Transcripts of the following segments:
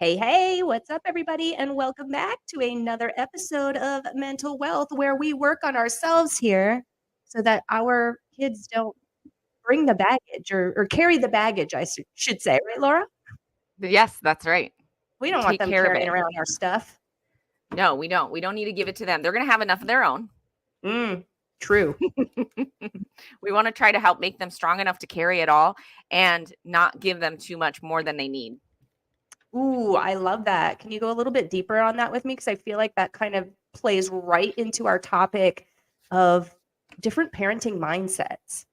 Hey, hey, what's up, everybody? And welcome back to another episode of Mental Wealth, where we work on ourselves here so that our kids don't bring the baggage or carry the baggage, should say, right, Laura? Yes, that's right. We don't want Take them care of carrying it. around our stuff. No, we don't. We don't need to give it to them. They're going to have enough of their own. True. We want to try to help make them strong enough to carry it all and not give them too much more than they need. Ooh, I love that. Can you go a little bit deeper on that with me? Because I feel like that kind of plays right into our topic of different parenting mindsets.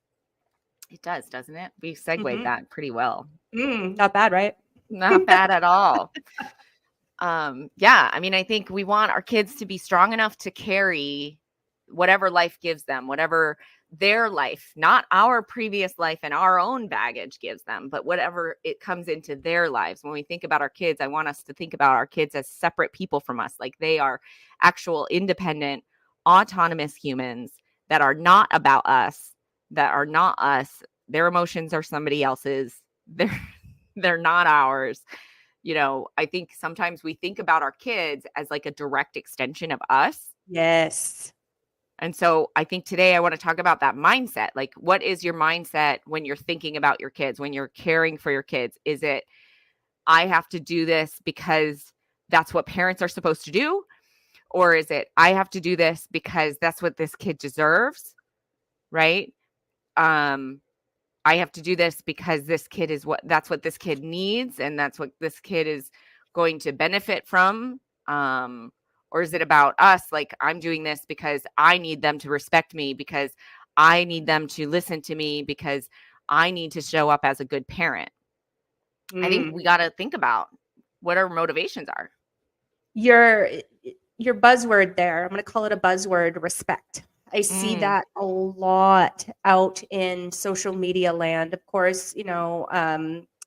It does, doesn't it? We segued that pretty well. Not bad, right? Not bad at all. Yeah, I mean, I think we want our kids to be strong enough to carry whatever life gives them, whatever their life, not our previous life and our own baggage gives them, but whatever it comes into their lives. When we think about our kids, I want us to think about our kids as separate people from us, like they are actual independent, autonomous humans that are not about us, that are not us. Their emotions are somebody else's. They're not ours. You know, I think sometimes we think about our kids as like a direct extension of us. Yes. And so I think today I want to talk about that mindset. Like, what is your mindset when you're thinking about your kids, when you're caring for your kids? Is it, I have to do this because that's what parents are supposed to do? Or is it, I have to do this because that's what this kid deserves? Right? I have to do this because that's what this kid needs. And that's what this kid is going to benefit from. Or is it about us? Like, I'm doing this because I need them to respect me, because I need them to listen to me, because I need to show up as a good parent. I think we got to think about what our motivations are. Your buzzword there, I'm going to call it a buzzword, respect. I see that a lot out in social media land. Of course, you know,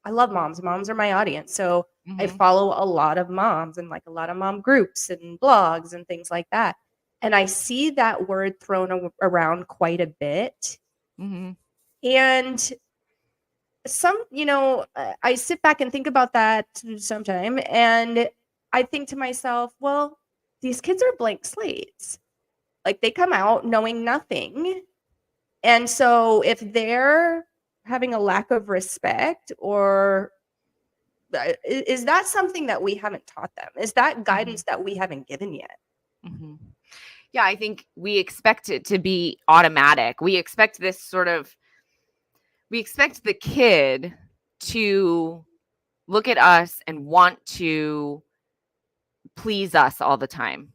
I love moms. Moms are my audience. So I follow a lot of moms and like a lot of mom groups and blogs and things like that. And I see that word thrown around quite a bit. And I sit back and think about that sometime. And I think to myself, well, these kids are blank slates. Like they come out knowing nothing. And so if they're having a lack of respect, or is that something that we haven't taught them? Is that guidance that we haven't given yet? Yeah, I think we expect it to be automatic. We expect the kid to look at us and want to please us all the time.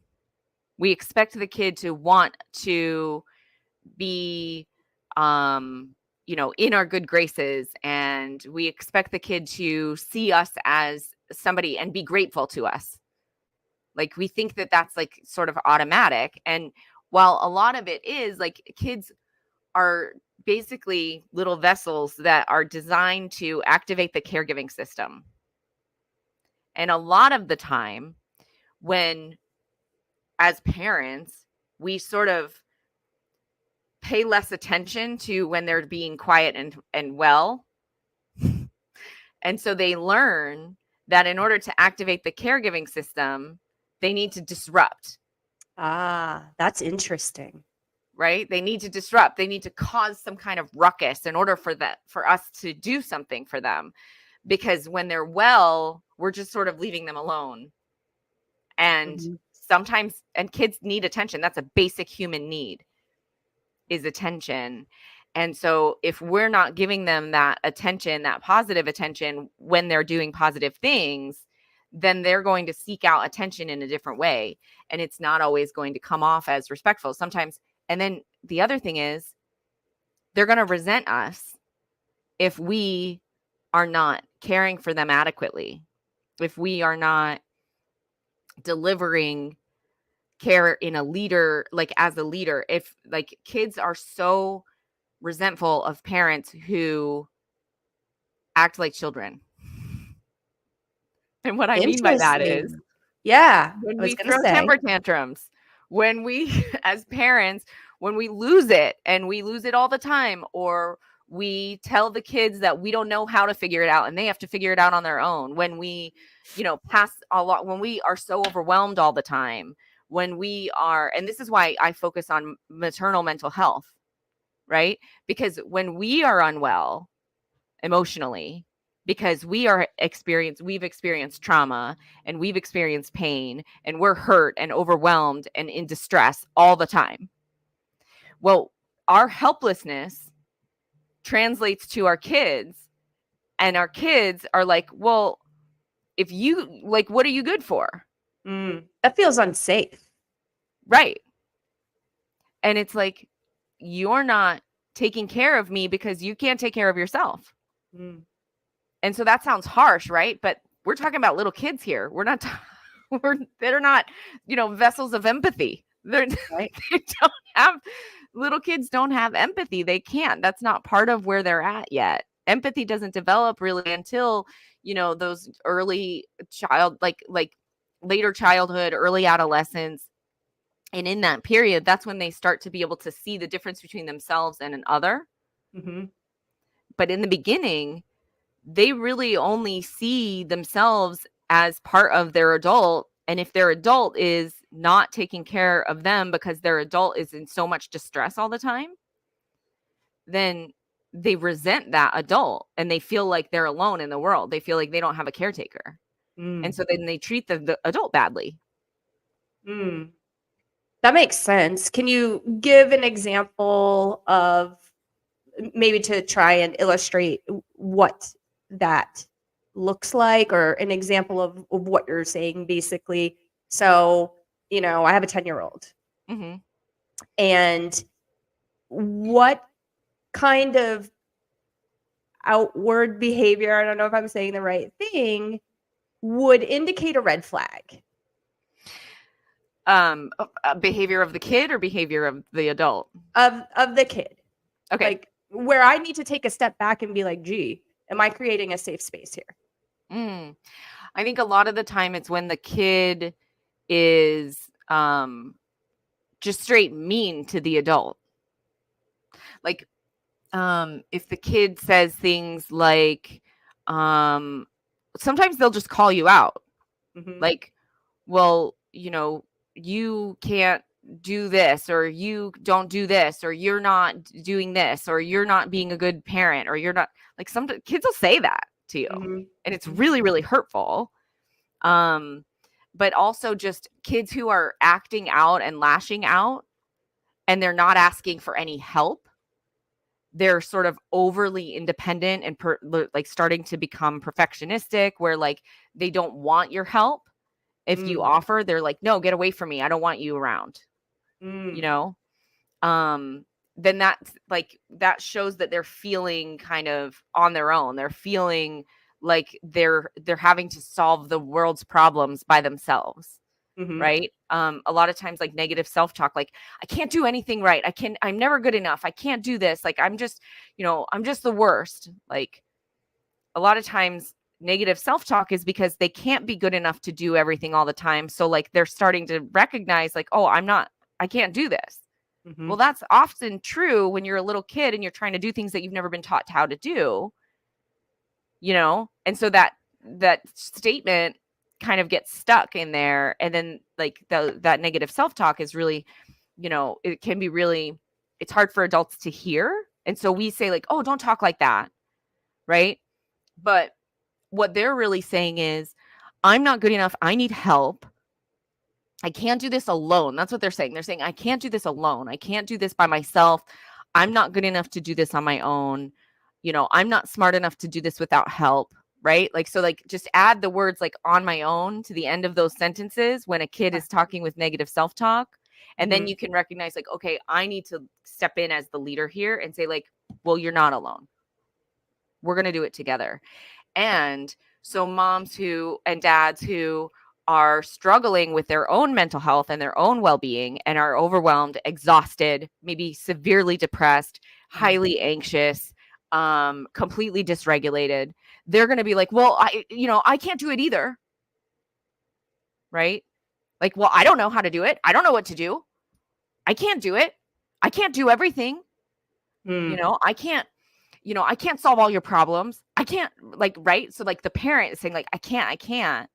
We expect the kid to want to be, in our good graces. And we expect the kid to see us as somebody and be grateful to us. Like, we think that that's like sort of automatic. And while a lot of it is, like, kids are basically little vessels that are designed to activate the caregiving system. And a lot of the time, when as parents, we sort of pay less attention to when they're being quiet and well. And so they learn that in order to activate the caregiving system, they need to disrupt. Ah, that's interesting. Right? They need to disrupt. They need to cause some kind of ruckus in order for us to do something for them. Because when they're well, we're just sort of leaving them alone. And sometimes, and kids need attention. That's a basic human need, is attention. And so if we're not giving them that attention, that positive attention when they're doing positive things, then they're going to seek out attention in a different way. And it's not always going to come off as respectful sometimes. And then the other thing is, they're going to resent us if we are not caring for them adequately, if we are not delivering care in a leader, like as a leader. If like kids are so resentful of parents who act like children. And what I mean by that is, when we throw temper tantrums, when we, as parents, when we lose it and we lose it all the time, or We tell the kids that we don't know how to figure it out and they have to figure it out on their own. When we, pass a lot, when we are so overwhelmed all the time, when we are, and this is why I focus on maternal mental health, right? Because when we are unwell emotionally, because we've experienced trauma and we've experienced pain and we're hurt and overwhelmed and in distress all the time. Well, our helplessness translates to our kids, and our kids are like, well, if you like, what are you good for? That feels unsafe. Right. And it's like, you're not taking care of me because you can't take care of yourself. And so that sounds harsh, right? But we're talking about little kids here. We're not, they're not, vessels of empathy. Right. They don't have, little kids don't have empathy. They can't. That's not part of where they're at yet. Empathy doesn't develop really until, those early later childhood, early adolescence. And in that period, that's when they start to be able to see the difference between themselves and an other. But in the beginning, they really only see themselves as part of their adult. And if their adult is not taking care of them because their adult is in so much distress all the time, then they resent that adult and they feel like they're alone in the world. They feel like they don't have a caretaker. And so then they treat the adult badly. That makes sense. Can you give an example of, maybe to try and illustrate what that looks like, or an example of what you're saying, basically? So, I have a 10-year-old. And what kind of outward behavior, I don't know if I'm saying the right thing, would indicate a red flag? Behavior of the kid or behavior of the adult? Of the kid. Okay. Like, where I need to take a step back and be like, gee, am I creating a safe space here? I think a lot of the time it's when the kid is just straight mean to the adult. Like, if the kid says things like, sometimes they'll just call you out. Like, well, you can't do this, or you don't do this, or you're not doing this, or you're not being a good parent, or you're not, like, some kids will say that to you. And it's really, really hurtful. But also just kids who are acting out and lashing out and they're not asking for any help. They're sort of overly independent and like starting to become perfectionistic, where like they don't want your help. If you offer, they're like, no, get away from me. I don't want you around. Then that's like, that shows that they're feeling kind of on their own. They're feeling like they're having to solve the world's problems by themselves. Right. A lot of times, like, negative self-talk, like, I can't do anything right. I'm never good enough. I can't do this. Like, I'm just the worst. Like, a lot of times negative self-talk is because they can't be good enough to do everything all the time. So like, they're starting to recognize like, oh, I can't do this. Well, that's often true when you're a little kid and you're trying to do things that you've never been taught how to do, and so that statement kind of gets stuck in there. And then like that negative self-talk is really, it can be really, it's hard for adults to hear. And so we say like, oh, don't talk like that. Right. But what they're really saying is, I'm not good enough. I need help. I can't do this alone. That's what they're saying. They're saying, I can't do this alone. I can't do this by myself. I'm not good enough to do this on my own. I'm not smart enough to do this without help. Right. Like, so like, just add the words like on my own to the end of those sentences when a kid is talking with negative self-talk. And then you can recognize like, okay, I need to step in as the leader here and say like, well, you're not alone. We're going to do it together. And so moms and dads who are struggling with their own mental health and their own well-being and are overwhelmed, exhausted, maybe severely depressed, highly anxious, completely dysregulated, they're going to be like, well, I can't do it either. Right? Like, well, I don't know how to do it. I don't know what to do. I can't do it. I can't do everything. I can't, I can't solve all your problems. I can't, like, right? So like the parent is saying like, I can't.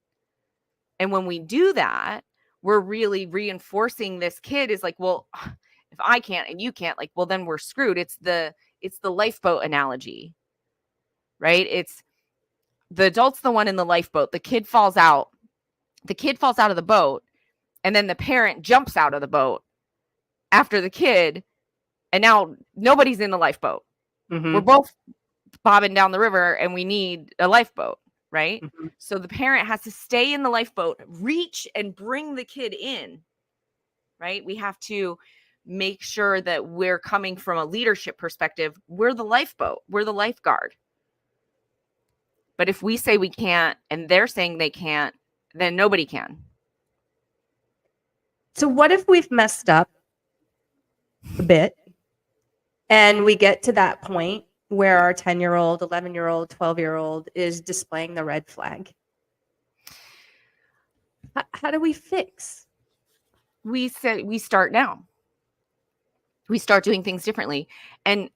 And when we do that, we're really reinforcing this kid is like, well, if I can't and you can't, like, well, then we're screwed. It's the lifeboat analogy, right? It's the adult's the one in the lifeboat. The kid falls out. The kid falls out of the boat, and then the parent jumps out of the boat after the kid, and now nobody's in the lifeboat. Mm-hmm. We're both bobbing down the river, and we need a lifeboat, right? Mm-hmm. So the parent has to stay in the lifeboat, reach and bring the kid in, right? We have to make sure that we're coming from a leadership perspective. We're the lifeboat. We're the lifeguard. But if we say we can't and they're saying they can't, then nobody can. So what if we've messed up a bit and we get to that point where our 10-year-old, 11-year-old, 12-year-old is displaying the red flag? How do we fix? We said we start now. We start doing things differently. And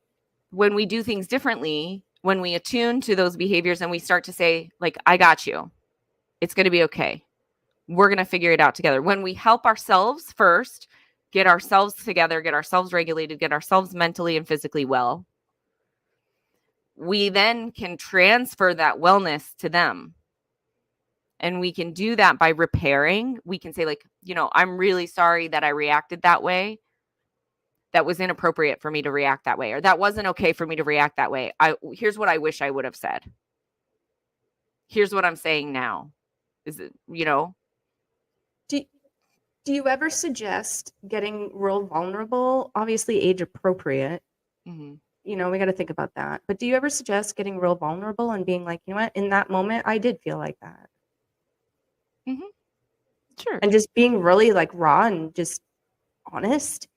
when we do things differently, when we attune to those behaviors and we start to say, like, I got you, it's going to be okay. We're going to figure it out together. When we help ourselves first, get ourselves together, get ourselves regulated, get ourselves mentally and physically well, we then can transfer that wellness to them. And we can do that by repairing. We can say, like, I'm really sorry that I reacted that way. That was inappropriate for me to react that way, or that wasn't okay for me to react that way. Here's what I wish I would have said. Here's what I'm saying now. Is it, Do you ever suggest getting real vulnerable? Obviously age appropriate. Mm-hmm. We got to think about that. But do you ever suggest getting real vulnerable and being like, you know what, in that moment, I did feel like that. Mm-hmm. Sure. And just being really like raw and just honest.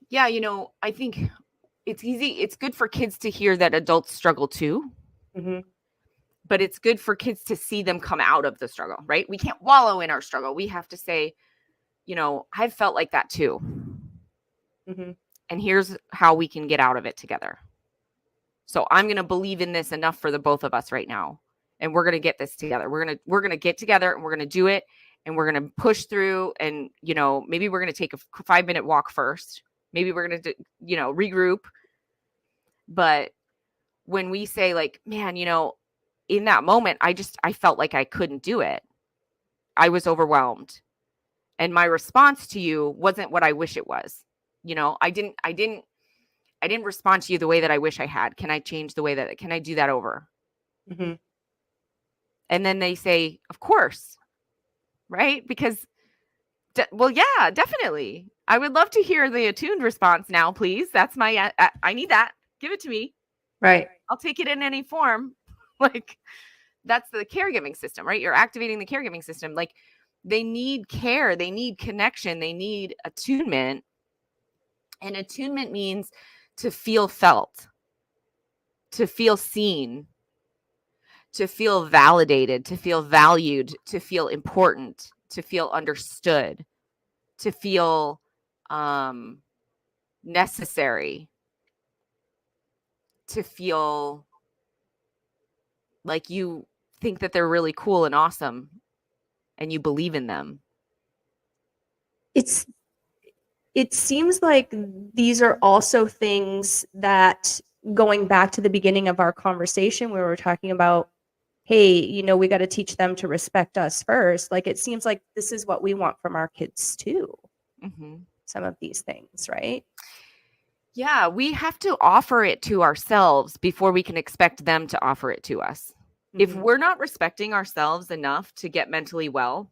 Yeah. I think it's easy. It's good for kids to hear that adults struggle too. Mm-hmm. But it's good for kids to see them come out of the struggle, right? We can't wallow in our struggle. We have to say, I've felt like that too. Mm-hmm. And here's how we can get out of it together. So I'm going to believe in this enough for the both of us right now. And we're going to get this together. We're going to get together and we're going to do it. And we're going to push through. And, maybe we're going to take a 5-minute walk first. Maybe we're going to, regroup. But when we say like, man, in that moment, I felt like I couldn't do it. I was overwhelmed. And my response to you wasn't what I wish it was. I didn't respond to you the way that I wish I had. Can I change the way can I do that over? Mm-hmm. And then they say, of course. Right? Because, well, yeah, definitely. I would love to hear the attuned response now, please. That's my, I need that. Give it to me. Right. I'll take it in any form. Like, that's the caregiving system, right? You're activating the caregiving system. Like, they need care. They need connection. They need attunement. And attunement means to feel felt, to feel seen, to feel validated, to feel valued, to feel important, to feel understood, to feel necessary, to feel like you think that they're really cool and awesome and you believe in them. It seems like these are also things that, going back to the beginning of our conversation where we're talking about, hey, we got to teach them to respect us first. Like, it seems like this is what we want from our kids too. Mm-hmm. Some of these things, right? Yeah, we have to offer it to ourselves before we can expect them to offer it to us. Mm-hmm. If we're not respecting ourselves enough to get mentally well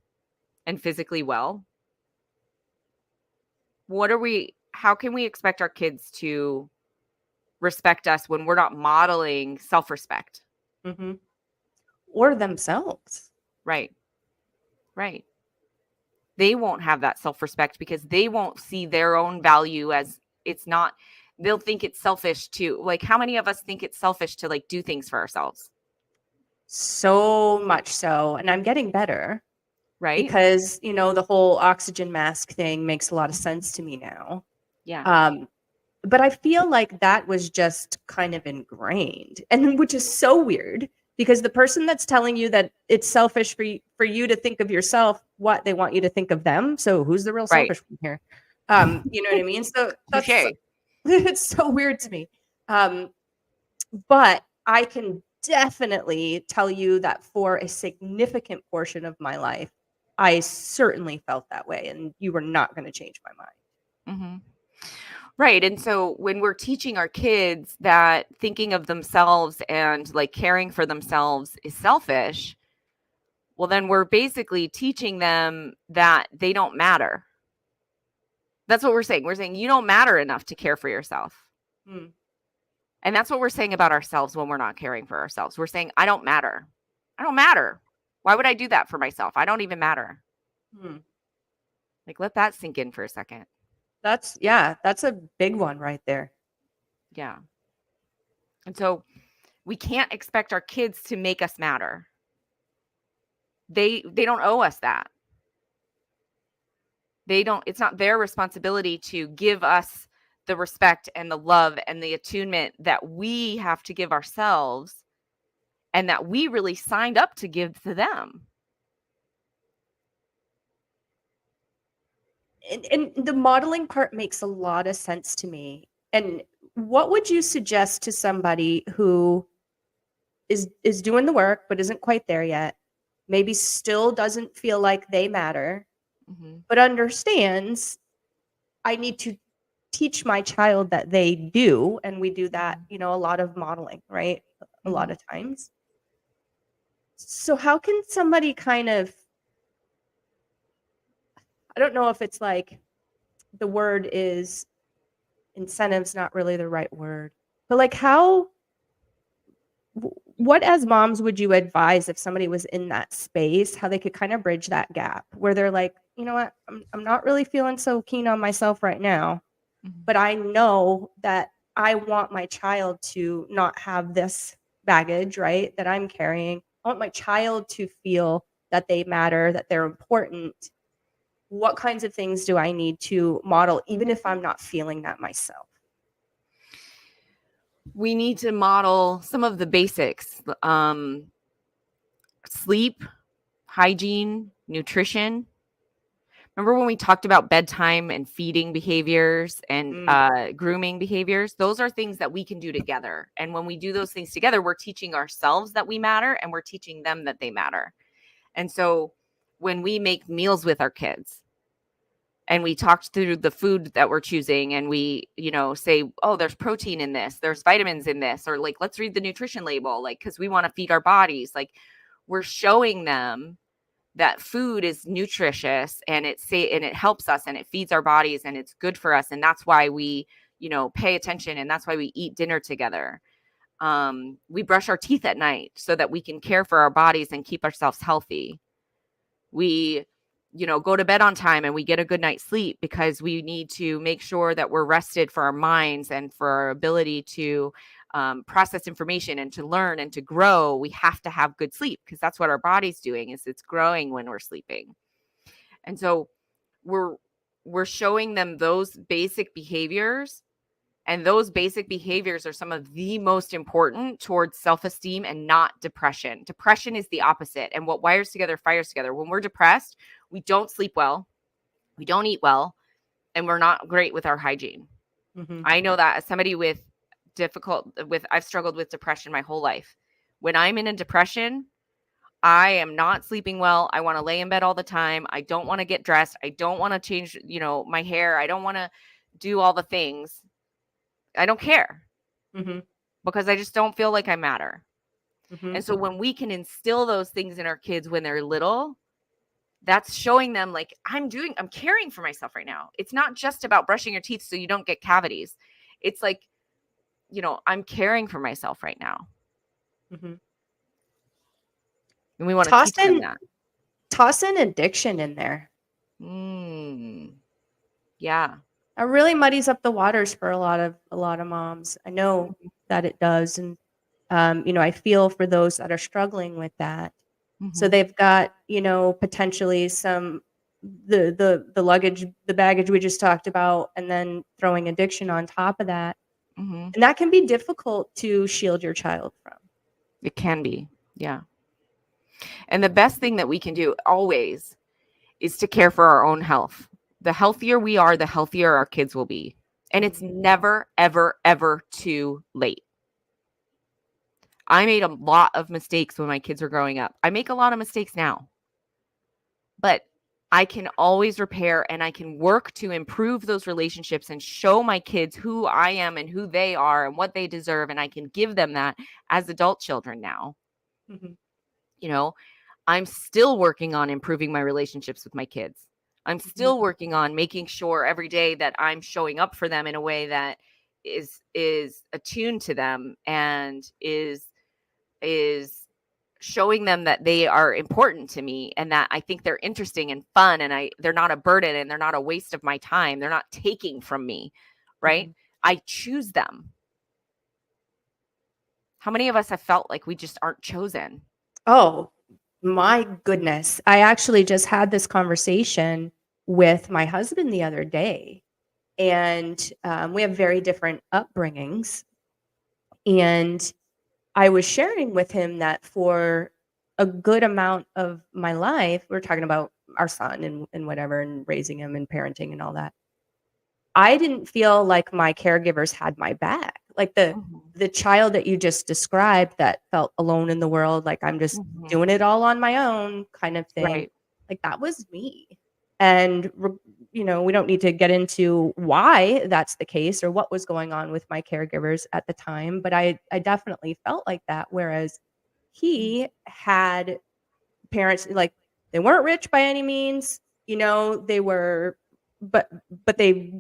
and physically well, how can we expect our kids to respect us when we're not modeling self-respect? Mm-hmm. Or themselves. Right. They won't have that self-respect because they won't see their own value as they'll think it's selfish to, like, how many of us think it's selfish to like do things for ourselves? So much so. And I'm getting better. Right. Because, the whole oxygen mask thing makes a lot of sense to me now. Yeah. But I feel like that was just kind of ingrained, and which is so weird because the person that's telling you that it's selfish for you to think of yourself, what they want you to think of them. So who's the real Right. selfish one here? You know what I mean? So that's Touche. it's so weird to me. But I can definitely tell you that for a significant portion of my life, I certainly felt that way, and you were not going to change my mind. Mm-hmm. Right. And so when we're teaching our kids that thinking of themselves and like caring for themselves is selfish, well, then we're basically teaching them that they don't matter. That's what we're saying. We're saying you don't matter enough to care for yourself. Hmm. And that's what we're saying about ourselves when we're not caring for ourselves. We're saying, I don't matter. I don't matter. Why would I do that for myself? I don't even matter. Hmm. Like, let that sink in for a second. That's a big one right there. Yeah. And so we can't expect our kids to make us matter. They don't owe us that. It's not their responsibility to give us the respect and the love and the attunement that we have to give ourselves and that we really signed up to give to them. And the modeling part makes a lot of sense to me. And what would you suggest to somebody who is doing the work but isn't quite there yet, maybe still doesn't feel like they matter, Mm-hmm. but understands I need to teach my child that they do, and we do that, a lot of modeling, right? A lot Mm-hmm. of times. So how can somebody kind of, I don't know if it's like the word is incentives, not really the right word, but like what as moms would you advise if somebody was in that space, how they could kind of bridge that gap where they're like, you know what, I'm not really feeling so keen on myself right now, Mm-hmm. but I know that I want my child to not have this baggage, right, that I'm carrying. I want my child to feel that they matter, that they're important. What kinds of things do I need to model, even if I'm not feeling that myself? We need to model some of the basics, sleep, hygiene, nutrition. Remember when we talked about bedtime and feeding behaviors and grooming behaviors? Those are things that we can do together. And when we do those things together, we're teaching ourselves that we matter and we're teaching them that they matter. And so when we make meals with our kids and we talk through the food that we're choosing and we, say, oh, there's protein in this, there's vitamins in this, or like, let's read the nutrition label, like, because we want to feed our bodies. Like, we're showing them that food is nutritious and it helps us and it feeds our bodies and it's good for us. And that's why we, pay attention. And that's why we eat dinner together. We brush our teeth at night so that we can care for our bodies and keep ourselves healthy. We, go to bed on time and we get a good night's sleep because we need to make sure that we're rested for our minds and for our ability to process information and to learn and to grow. We have to have good sleep because that's what our body's doing, is it's growing when we're sleeping. And so we're showing them those basic behaviors, and those basic behaviors are some of the most important towards self-esteem and not depression. Depression is the opposite, and what wires together fires together. When we're depressed, we don't sleep well, we don't eat well, and we're not great with our hygiene. Mm-hmm. I know that as somebody I've struggled with depression my whole life. When I'm in a depression, I am not sleeping well. I want to lay in bed all the time. I don't want to get dressed. I don't want to change, my hair. I don't want to do all the things. I don't care Mm-hmm. because I just don't feel like I matter. Mm-hmm. And so when we can instill those things in our kids when they're little, that's showing them like, I'm caring for myself right now. It's not just about brushing your teeth so you don't get cavities. It's like, I'm caring for myself right now. Mm-hmm. And we want to teach them that. Toss in addiction in there. Yeah. It really muddies up the waters for a lot of moms. I know that it does. And I feel for those that are struggling with that. So they've got, potentially some the luggage, the baggage we just talked about, and then throwing addiction on top of that. Mhm. And that can be difficult to shield your child from. It can be. Yeah. And the best thing that we can do always is to care for our own health. The healthier we are, the healthier our kids will be. And it's never, ever, ever too late. I made a lot of mistakes when my kids were growing up. I make a lot of mistakes now. But I can always repair and I can work to improve those relationships and show my kids who I am and who they are and what they deserve. And I can give them that as adult children now. Mhm. You know, I'm still working on improving my relationships with my kids. I'm still working on making sure every day that I'm showing up for them in a way that is attuned to them and is showing them that they are important to me and that I think they're interesting and fun and they're not a burden and they're not a waste of my time. They're not taking from me, right? Mhm. I choose them. How many of us have felt like we just aren't chosen? Oh, my goodness. I actually just had this conversation with my husband the other day, and we have very different upbringings. And I was sharing with him that for a good amount of my life, we're talking about our son and whatever, and raising him and parenting and all that. I didn't feel like my caregivers had my back. Like Mhm. the child that you just described that felt alone in the world, like I'm just Mhm. doing it all on my own kind of thing. Right. Like that was me. And we don't need to get into why that's the case or what was going on with my caregivers at the time, but I definitely felt like that, whereas Mhm. he had parents, like, they weren't rich by any means, they were, but they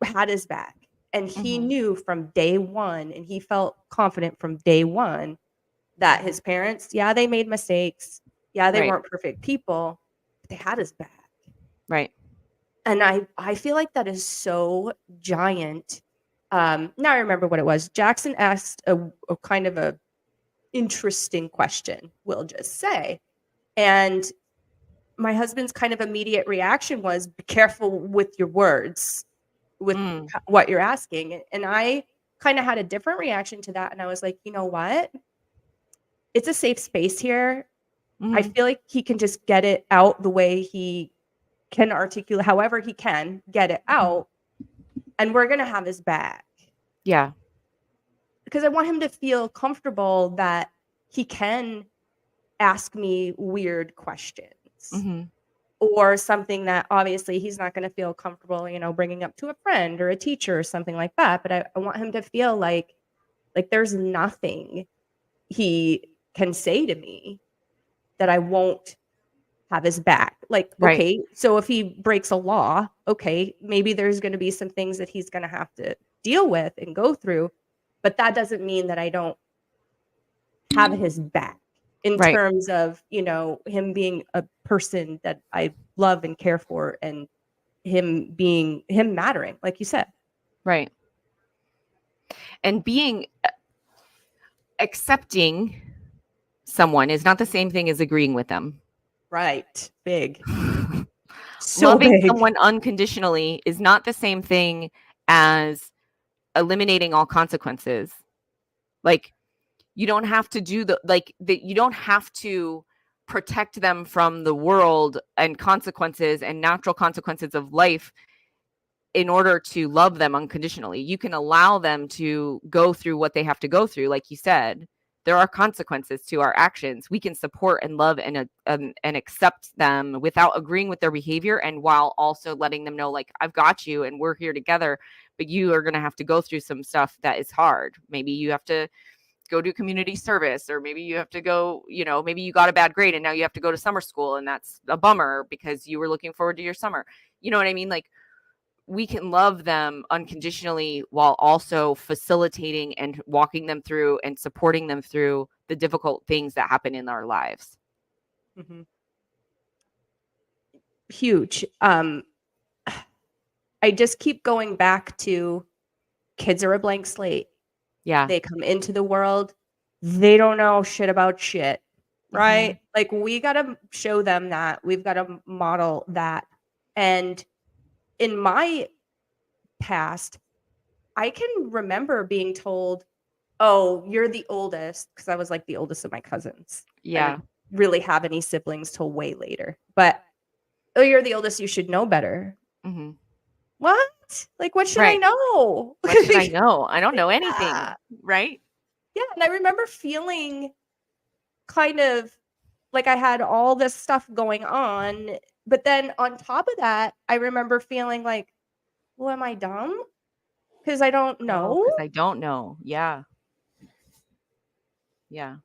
had his back. And he Mhm. knew from day one, and he felt confident from day one that Mhm. his parents, yeah, they made mistakes. Yeah, they Right. weren't perfect people, but they had his back. Right. And I feel like that is so giant. Now I remember what it was. Jackson asked a kind of a interesting question, we'll just say. And my husband's kind of immediate reaction was, be careful with your words, with Mm. what you're asking. And I kind of had a different reaction to that. And I was like, you know what? It's a safe space here. I Mhm. feel like he can just get it out the way he can articulate, however he can get it Mhm. out. And we're going to have his back, Yeah. because I want him to feel comfortable that he can ask me weird questions, Mhm. or something that obviously he's not going to feel comfortable, bringing up to a friend or a teacher or something like that. But I want him to feel like there's nothing he can say to me that I won't have his back. Like, Right. okay, so if he breaks a law, okay, maybe there's going to be some things that he's going to have to deal with and go through, but that doesn't mean that I don't have his back in Right. terms of, him being a person that I love and care for, and him mattering, like you said. Right. And being accepting someone is not the same thing as agreeing with them. Right. Big. So Loving big. someone unconditionally is not the same thing as eliminating all consequences. Like you don't have to do you don't have to protect them from the world and consequences and natural consequences of life in order to love them unconditionally. You can allow them to go through what they have to go through. Like you said, there are consequences to our actions. We can support and love and accept them without agreeing with their behavior, and while also letting them know, like, I've got you and we're here together, but you are going to have to go through some stuff that is hard. Maybe you have to go do community service, or maybe you have to go, maybe you got a bad grade and now you have to go to summer school, and that's a bummer because you were looking forward to your summer. You know what I mean? Like, we can love them unconditionally while also facilitating and walking them through and supporting them through the difficult things that happen in our lives. Mhm. Huge. I just keep going back to, kids are a blank slate. Yeah. They come into the world, they don't know shit about shit, Mhm. right? Like, we gotta show them that. We've gotta model that And in my past, I can remember being told, oh, you're the oldest, because I was like the oldest of my cousins. I Yeah. didn't really have any siblings till way later. But, oh, you're the oldest, you should know better. Mhm. What? Like, what should I Right. know? What should I know? I don't know anything, Yeah. right? Yeah, and I remember feeling kind of like I had all this stuff going on, but then on top of that, I remember feeling like, well, am I dumb? Because I don't Oh, know. because I don't know. Yeah. Yeah.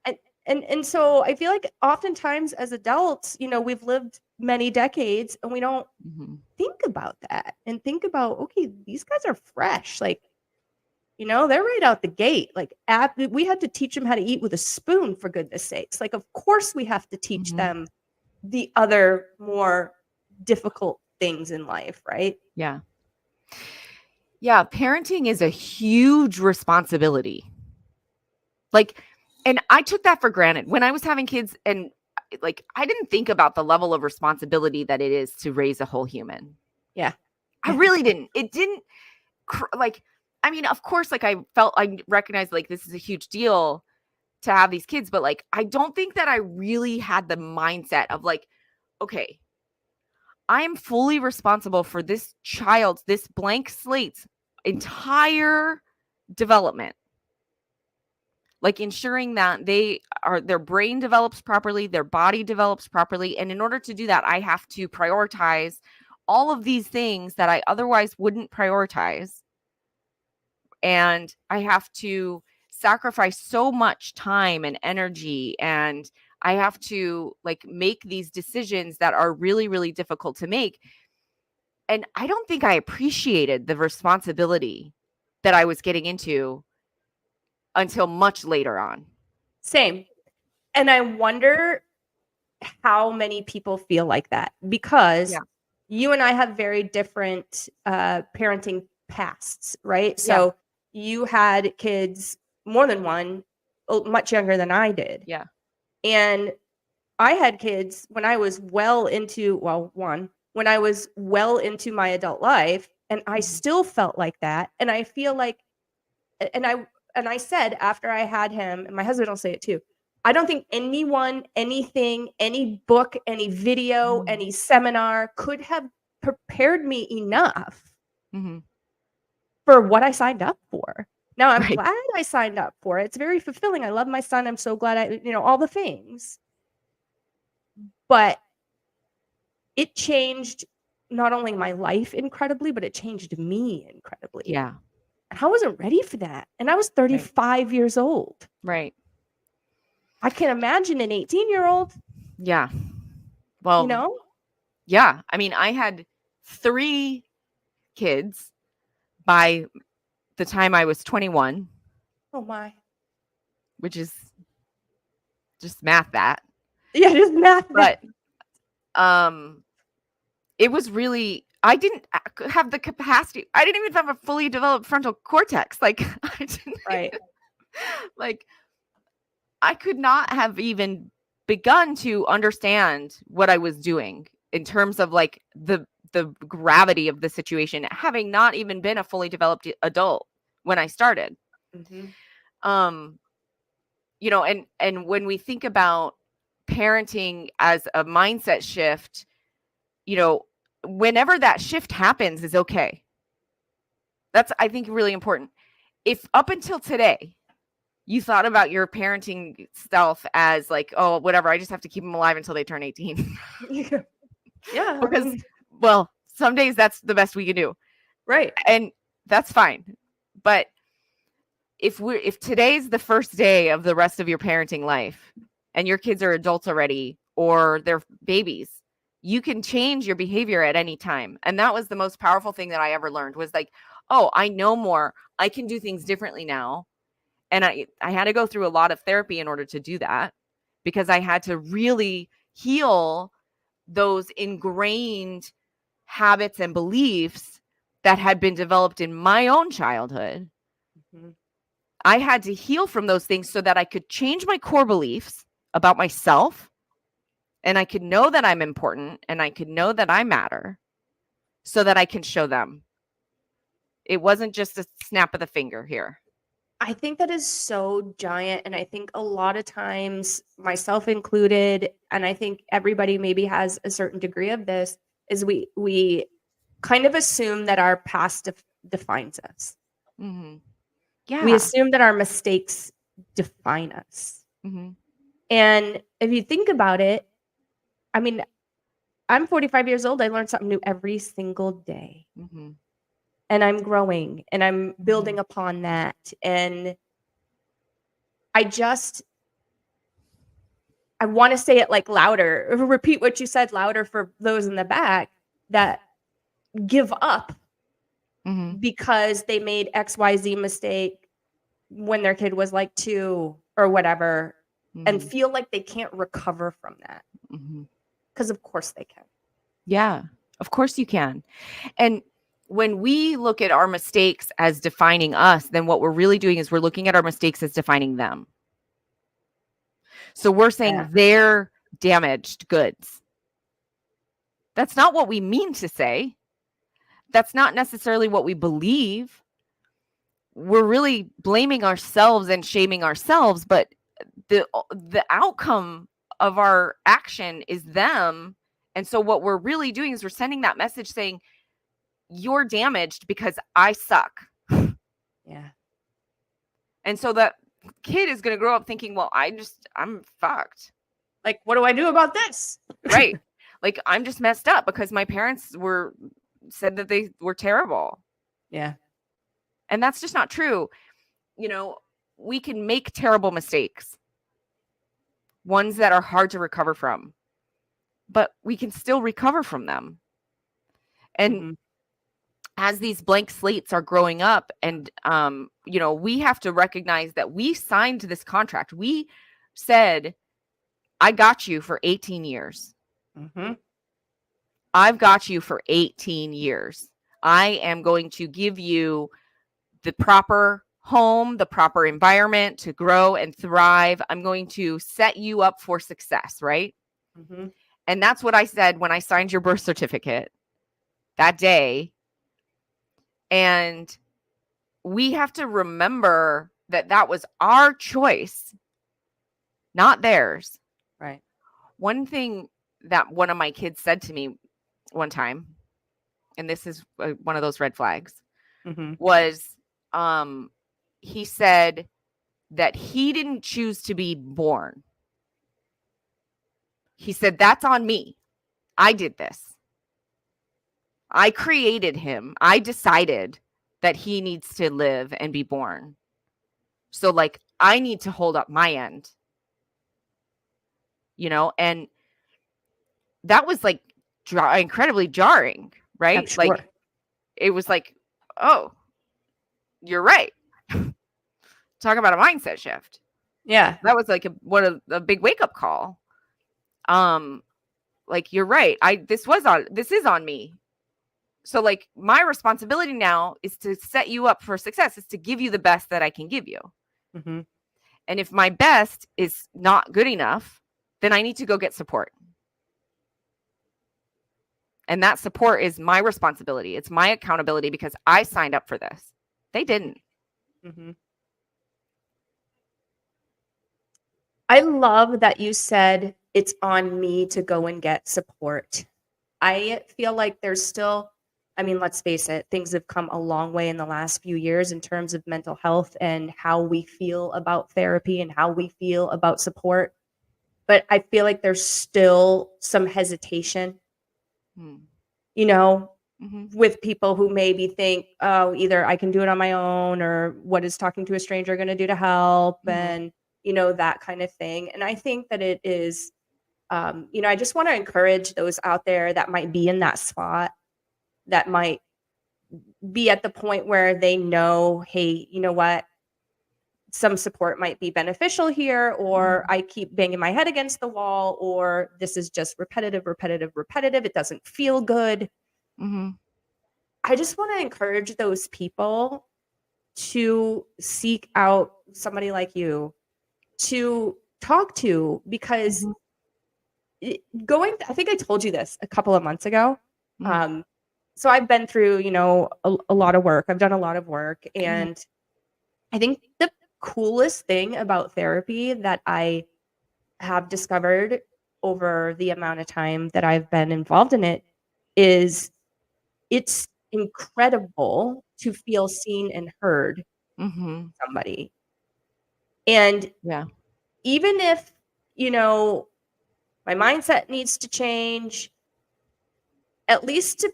And so I feel like oftentimes as adults, we've lived many decades and we don't Mhm. think about that and think about, okay, these guys are fresh. Like, they're right out the gate. Like, we had to teach them how to eat with a spoon, for goodness sakes. Like, of course we have to teach Mhm. them the other more difficult things in life, right? Yeah. Yeah, parenting is a huge responsibility. Like, and I took that for granted when I was having kids, and like I didn't think about the level of responsibility that it is to raise a whole human. Yeah. I really didn't. It didn't like, I mean, of course, like I recognized like this is a huge deal to have these kids, but like I don't think that I really had the mindset of like, okay, I am fully responsible for this child's, this blank slate's entire development. Like ensuring that their brain develops properly, their body develops properly. And in order to do that, I have to prioritize all of these things that I otherwise wouldn't prioritize. And I have to sacrifice so much time and energy, and I have to like make these decisions that are really, really difficult to make. And I don't think I appreciated the responsibility that I was getting into until much later on. Same. And I wonder how many people feel like that, because Yeah. you and I have very different parenting pasts, right? Yeah. So you had kids, more than one, much younger than I did. Yeah. And I had kids when I was when I was well into my adult life, and I still felt like that. And I feel like, and I said after I had him, and my husband will say it too, I don't think anyone, anything, any book, any video, Mhm. any seminar could have prepared me enough Mhm. for what I signed up for. Now I'm Right. glad I signed up for it. It's very fulfilling. I love my son. I'm so glad all the things. But it changed not only my life incredibly, but it changed me incredibly. Yeah. And I wasn't ready for that. And I was Right. 35 years old. Right. I can imagine an 18-year-old, Yeah. Well, you know? yeah. I mean, I had 3 kids by the time I was 21, Oh my. which is just math that. Yeah, just math. But it was really, I didn't have the capacity. I didn't even have a fully developed frontal cortex. Like I didn't Right. like I could not have even begun to understand what I was doing in terms of like the gravity of the situation, having not even been a fully developed adult when I started. Mhm. And when we think about parenting as a mindset shift, whenever that shift happens is okay. That's, I think, really important. If up until today you thought about your parenting self as like, oh, whatever, I just have to keep them alive until they turn 18. Yeah. Because, well, some days that's the best we can do. Right. And that's fine. But if today's the first day of the rest of your parenting life and your kids are adults already or they're babies, you can change your behavior at any time. And that was the most powerful thing that I ever learned, was like, oh, I know more. I can do things differently now. And I had to go through a lot of therapy in order to do that, because I had to really heal those ingrained habits and beliefs that had been developed in my own childhood. Mhm. I had to heal from those things so that I could change my core beliefs about myself, and I could know that I'm important, and I could know that I matter. so that I can show them. It wasn't just a snap of the finger here. I think that is so giant. And I think a lot of times, myself included, and I think everybody maybe has a certain degree of this, is we kind of assume that our past defines us. Mm-hmm. We Yeah. assume that our mistakes define us. Mm-hmm. And if you think about it, I mean, I'm 45 years old. I learn something new every single day. Mm-hmm. And I'm growing and I'm building upon that. And I want to say it like louder, repeat what you said louder for those in the back that give up because they made XYZ mistake when their kid was like 2 or whatever, and feel like they can't recover from that. Because of course they can. Yeah, of course you can. And when we look at our mistakes as defining us, then what we're really doing is we're looking at our mistakes as defining them. So we're saying they're damaged goods. That's not what we mean to say. That's not necessarily what we believe. We're really blaming ourselves and shaming ourselves, but the outcome of our action is them. And so what we're really doing is we're sending that message saying, you're damaged because I suck. Yeah. And so that kid is going to grow up thinking, well, I'm fucked. Like, what do I do about this? Right. Like, I'm just messed up because my parents said that they were terrible. Yeah. And that's just not true. You know, we can make terrible mistakes, ones that are hard to recover from, but we can still recover from them. And as these blank slates are growing up, and, you know, we have to recognize that we signed this contract. We said, I got you for 18 years. I've got you for 18 years. I am going to give you the proper home, the proper environment to grow and thrive. I'm going to set you up for success, right? And that's what I said when I signed your birth certificate that day. And we have to remember that that was our choice, not theirs. Right. One thing that one of my kids said to me one time, and this is one of those red flags, was he said that he didn't choose to be born. He said, that's on me. I did this. I created him. I decided that he needs to live and be born. So, like, I need to hold up my end. You know, and that was like incredibly jarring, right? Sure. Like, it was like, oh, you're right. Talk about a mindset shift. Yeah. That was like a big wake up call. Like, you're right. This is on me. So, like, my responsibility now is to set you up for success, is to give you the best that I can give you. And if my best is not good enough, then I need to go get support. And that support is my responsibility. It's my accountability because I signed up for this. They didn't. I love that you said it's on me to go and get support. I feel like there's still, I mean, let's face it, things have come a long way in the last few years in terms of mental health and how we feel about therapy and how we feel about support. But I feel like there's still some hesitation, you know, with people who maybe think, oh, either I can do it on my own, or what is talking to a stranger going to do to help? And, you know, that kind of thing. And I think that it is, you know, I just want to encourage those out there that might be in that spot, that might be at the point where they know, hey, you know what, some support might be beneficial here, or I keep banging my head against the wall, or this is just repetitive. It doesn't feel good. I just want to encourage those people to seek out somebody like you to talk to, because I think I told you this a couple of months ago. so I've been through, a lot of work. I've done a lot of work. And I think the coolest thing about therapy that I have discovered over the amount of time that I've been involved in it is it's incredible to feel seen and heard Mm-hmm. by somebody. And Yeah. even if, my mindset needs to change, at least to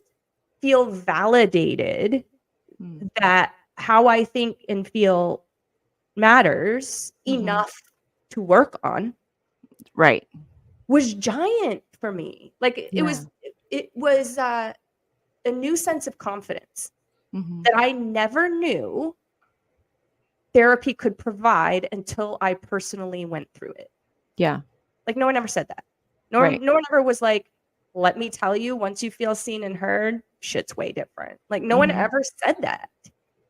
feel validated Mm. that how I think and feel matters enough to work on Right. was giant for me. Like it Yeah. was it was a new sense of confidence Mm-hmm. that I never knew therapy could provide until I personally went through it. Yeah. Like no one ever said that. Right. No one ever was like, let me tell you, once you feel seen and heard, shit's way different. Like no one Mm-hmm. ever said that.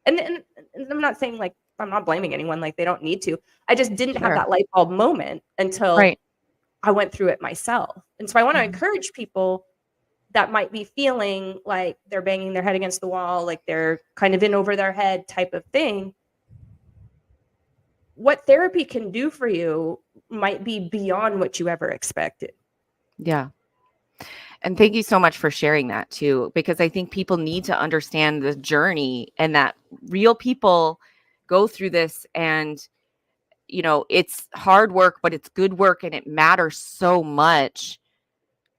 And I'm not saying like I'm not blaming anyone, like they don't need to. I just didn't have Sure. that light bulb moment until Right. I went through it myself. And so I want to Mhm. encourage people that might be feeling like they're banging their head against the wall, like they're kind of in over their head type of thing. What therapy can do for you might be beyond what you ever expected. Yeah. And thank you so much for sharing that too, because I think people need to understand the journey and that real people go through this and, it's hard work, but it's good work and it matters so much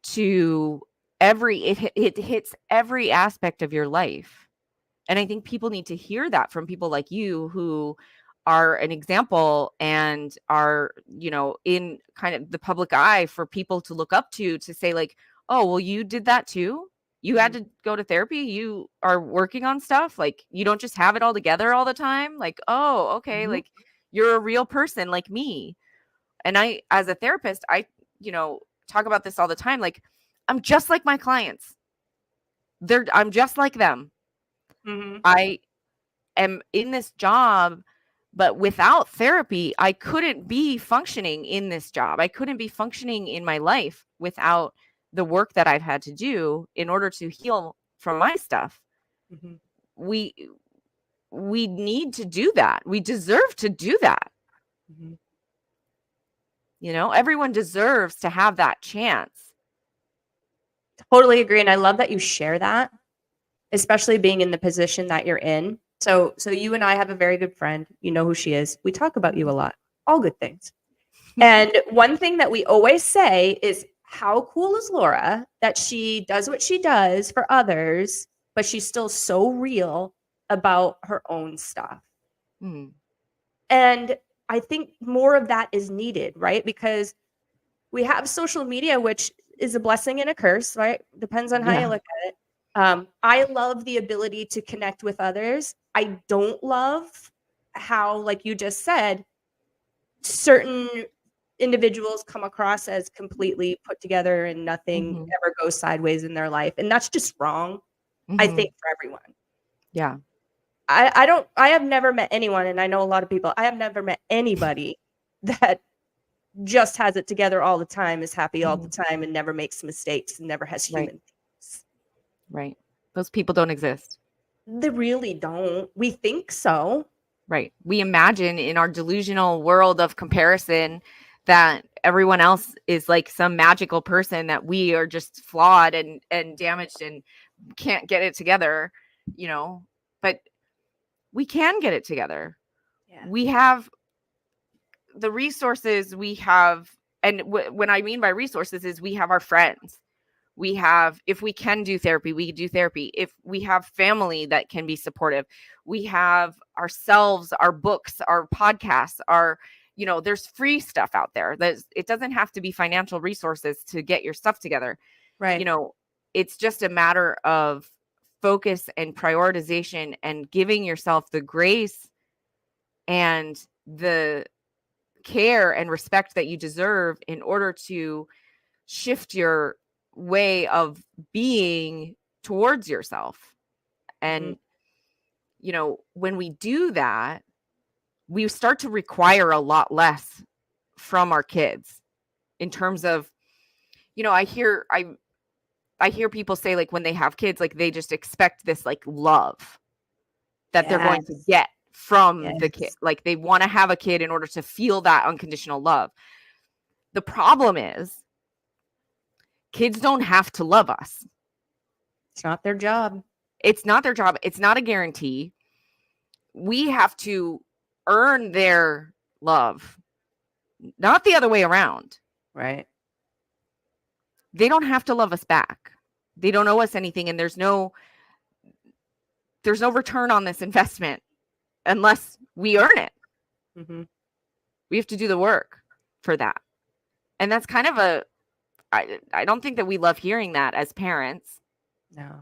to it hits every aspect of your life. And I think people need to hear that from people like you who are an example and are, in kind of the public eye for people to look up to say like, oh, well, you did that too. You had to go to therapy. You are working on stuff. Like you don't just have it all together all the time. Like, oh, okay. Mhm. Like you're a real person like me. And I, as a therapist, I, talk about this all the time. Like I'm just like my clients. I'm just like them. Mhm. I am in this job, but without therapy, I couldn't be functioning in this job. I couldn't be functioning in my life without the work that I've had to do in order to heal from my stuff. Mhm. We we need to do that. We deserve to do that. Mhm. Everyone deserves to have that chance. Totally agree. And I love that you share that, especially being in the position that you're in. So you and I have a very good friend. You know who she is. We talk about you a lot. All good things. And one thing that we always say is how cool is Laura that she does what she does for others, but she's still so real about her own stuff. Mm. And I think more of that is needed, right? Because we have social media, which is a blessing and a curse, right? Depends on how you Yeah. look at it. I love the ability to connect with others. I don't love how, like you just said, certain individuals come across as completely put together and nothing Mm-hmm. ever goes sideways in their life. And that's just wrong, I Mm-hmm. think, for everyone. Yeah. I have never met anyone, and I know a lot of people, I have never met anybody that just has it together all the time, is happy all the Mm-hmm. time, and never makes mistakes and never has Right. human things. Right. Those people don't exist. They really don't. We think so. Right. We imagine in our delusional world of comparison that everyone else is like some magical person, that we are just flawed and damaged and can't get it together, but we can get it together. Yeah. We have the resources we have. And when I mean by resources is we have our friends. We have, if we can do therapy, we do therapy. If we have family that can be supportive, we have ourselves, our books, our podcasts, there's free stuff out there. It doesn't have to be financial resources to get your stuff together. Right. It's just a matter of focus and prioritization and giving yourself the grace and the care and respect that you deserve in order to shift your way of being towards yourself. Mhm. And, when we do that, we start to require a lot less from our kids in terms of, I I hear people say, like, when they have kids, like, they just expect this, like, love that they're going to Yes. get from the kid. Yes. Like, they want to have a kid in order to feel that unconditional love. The problem is kids don't have to love us. It's not their job. It's not their job. It's not a guarantee. We have to earn their love, not the other way around. Right. They don't have to love us back. They don't owe us anything, and there's no return on this investment unless we earn it. Mm-hmm. We have to do the work for that. And that's kind of I don't think that we love hearing that as parents. No.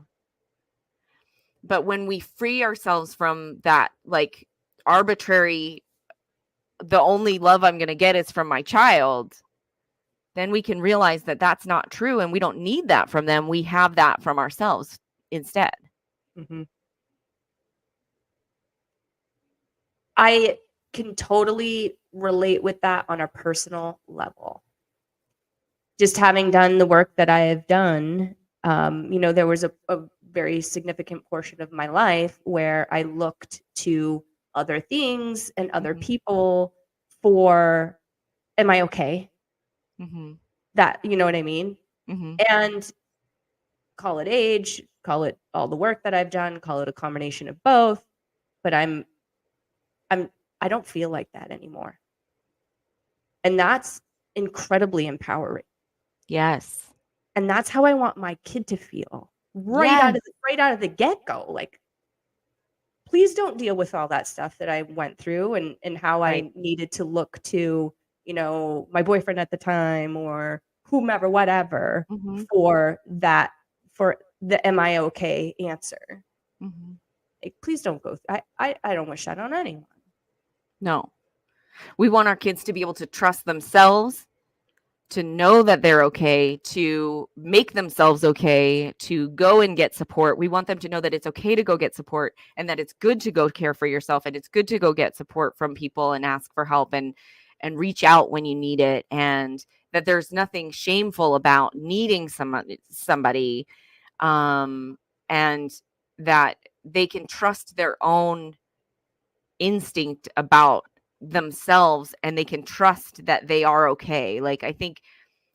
But when we free ourselves from that, like, arbitrary, the only love I'm going to get is from my child, then we can realize that that's not true. And we don't need that from them. We have that from ourselves instead. Mm-hmm. I can totally relate with that on a personal level. Just having done the work that I have done, there was a very significant portion of my life where I looked to other things and other people for, am I okay? Mm-hmm. That, you know what I mean? Mm-hmm. And call it age, call it all the work that I've done, call it a combination of both. But I don't feel like that anymore. And that's incredibly empowering. Yes. And that's how I want my kid to feel right out of the get-go. Like, please don't deal with all that stuff that I went through and how Right. I needed to look to, my boyfriend at the time or whomever, whatever, for the am I okay answer. Mm-hmm. Like, please don't go. I don't wish that on anyone. No. We want our kids to be able to trust themselves, to know that they're okay, to make themselves okay, to go and get support. We want them to know that it's okay to go get support and that it's good to go care for yourself, and it's good to go get support from people and ask for help and reach out when you need it, and that there's nothing shameful about needing somebody, and that they can trust their own instinct about themselves, and they can trust that they are okay. Like, I think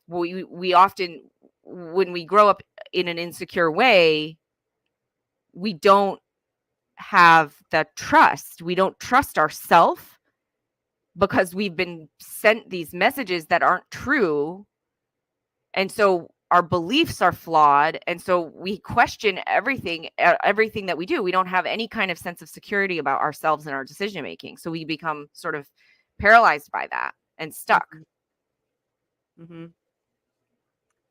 we often, when we grow up in an insecure way, we don't have the trust. We don't trust ourselves because we've been sent these messages that aren't true. And so our beliefs are flawed. And so we question everything that we do. We don't have any kind of sense of security about ourselves and our decision making. So we become sort of paralyzed by that and stuck. Mm-hmm.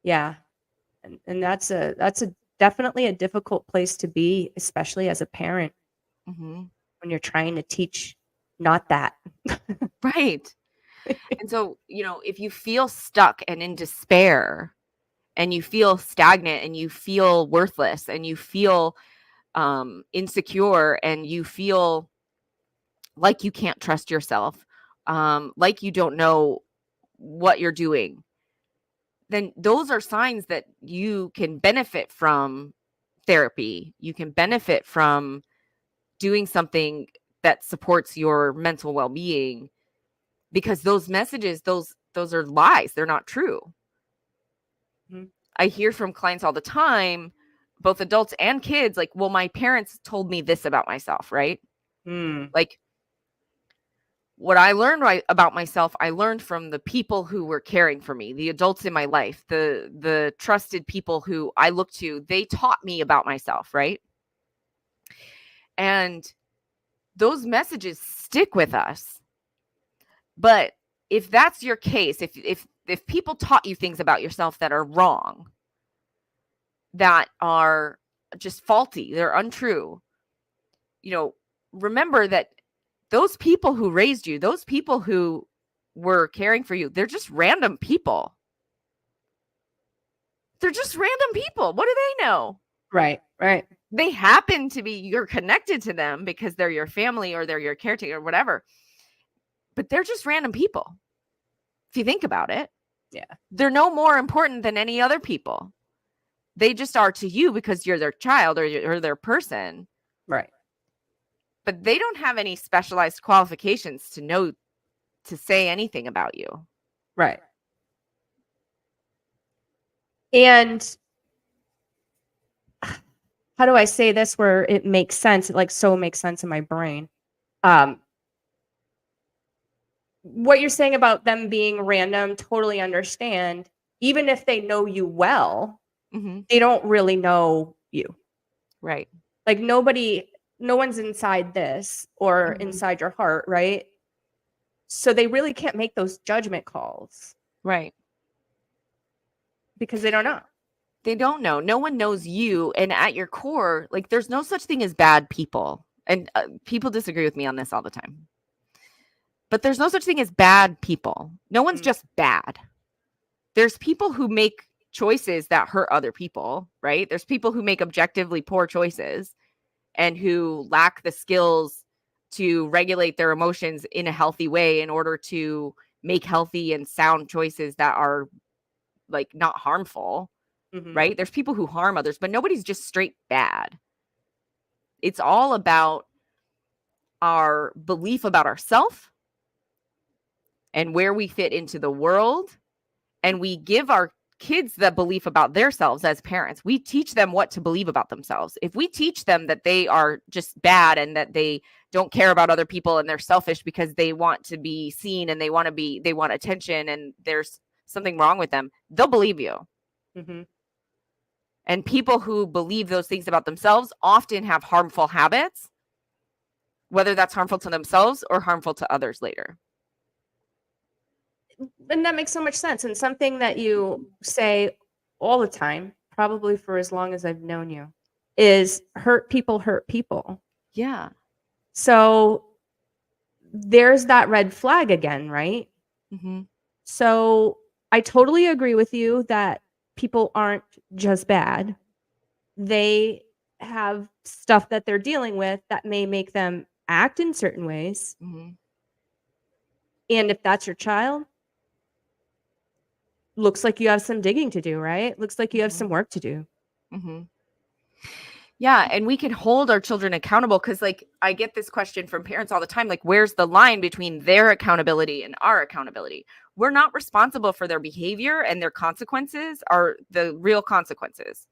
Yeah. And that's definitely a difficult place to be, especially as a parent, when you're trying to teach not that. Right. And so, if you feel stuck and in despair, and you feel stagnant, and you feel worthless, and you feel insecure, and you feel like you can't trust yourself, like you don't know what you're doing, then those are signs that you can benefit from therapy. You can benefit from doing something that supports your mental well-being, because those messages, those are lies. They're not true. Mm-hmm. I hear from clients all the time, both adults and kids, like, well, my parents told me this about myself, right? Like, what I learned about myself, I learned from the people who were caring for me, the adults in my life, the trusted people who I look to. They taught me about myself, right? And those messages stick with us. But if that's your case, if people taught you things about yourself that are wrong, that are just faulty, they're untrue, remember that those people who raised you, those people who were caring for you, they're just random people. They're just random people. What do they know? Right. They happen to be, you're connected to them because they're your family or they're your caretaker or whatever. But they're just random people. If you think about it. Yeah. They're no more important than any other people. They just are to you because you're their child or their person. Right. But they don't have any specialized qualifications to say anything about you. Right. And how do I say this where it makes sense? It so makes sense in my brain. What you're saying about them being random, totally understand. Even if they know you well, they don't really know you. Right. Like no one's inside this or inside your heart, right? So they really can't make those judgment calls. Right. Because they don't know. They don't know. No one knows you. And at your core, like there's no such thing as bad people. And people disagree with me on this all the time. But there's no such thing as bad people. No one's just bad. There's people who make choices that hurt other people, right? There's people who make objectively poor choices and who lack the skills to regulate their emotions in a healthy way in order to make healthy and sound choices that are like not harmful, right? There's people who harm others, but nobody's just straight bad. It's all about our belief about ourselves and where we fit into the world. And we give our kids the belief about themselves as parents. We teach them what to believe about themselves. If we teach them that they are just bad and that they don't care about other people and they're selfish because they want to be seen and they want attention and there's something wrong with them, they'll believe you. And people who believe those things about themselves often have harmful habits, whether that's harmful to themselves or harmful to others later. And that makes so much sense. And something that you say all the time, probably for as long as I've known you, is hurt people hurt people. Yeah. So there's that red flag again, right? So I totally agree with you that people aren't just bad. They have stuff that they're dealing with that may make them act in certain ways. And if that's your child, looks like you have some digging to do, right? Looks like you have some work to do. Yeah. And we can hold our children accountable because, like, I get this question from parents all the time, like, where's the line between their accountability and our accountability? We're not responsible for their behavior, and their consequences are the real consequences.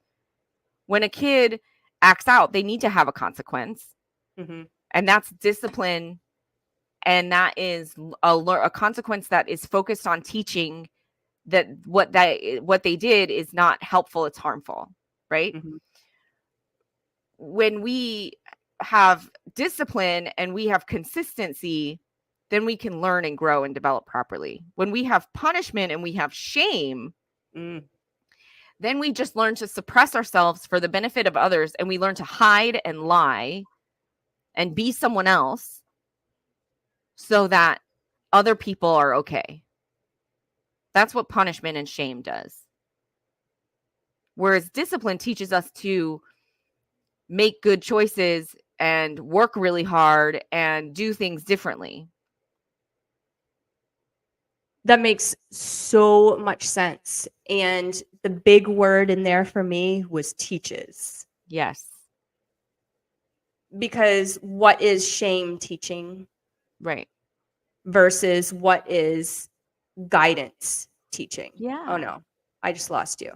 When a kid acts out, they need to have a consequence. And that's discipline. And that is a consequence that is focused on teaching that what they did is not helpful, it's harmful, right? When we have discipline and we have consistency, then we can learn and grow and develop properly. When we have punishment and we have shame, then we just learn to suppress ourselves for the benefit of others, and we learn to hide and lie and be someone else so that other people are okay. That's what punishment and shame does. Whereas discipline teaches us to make good choices and work really hard and do things differently. That makes so much sense. And the big word in there for me was teaches. Yes. Because what is shame teaching? Right. Versus what is guidance teaching? Yeah. Oh no, I just lost you.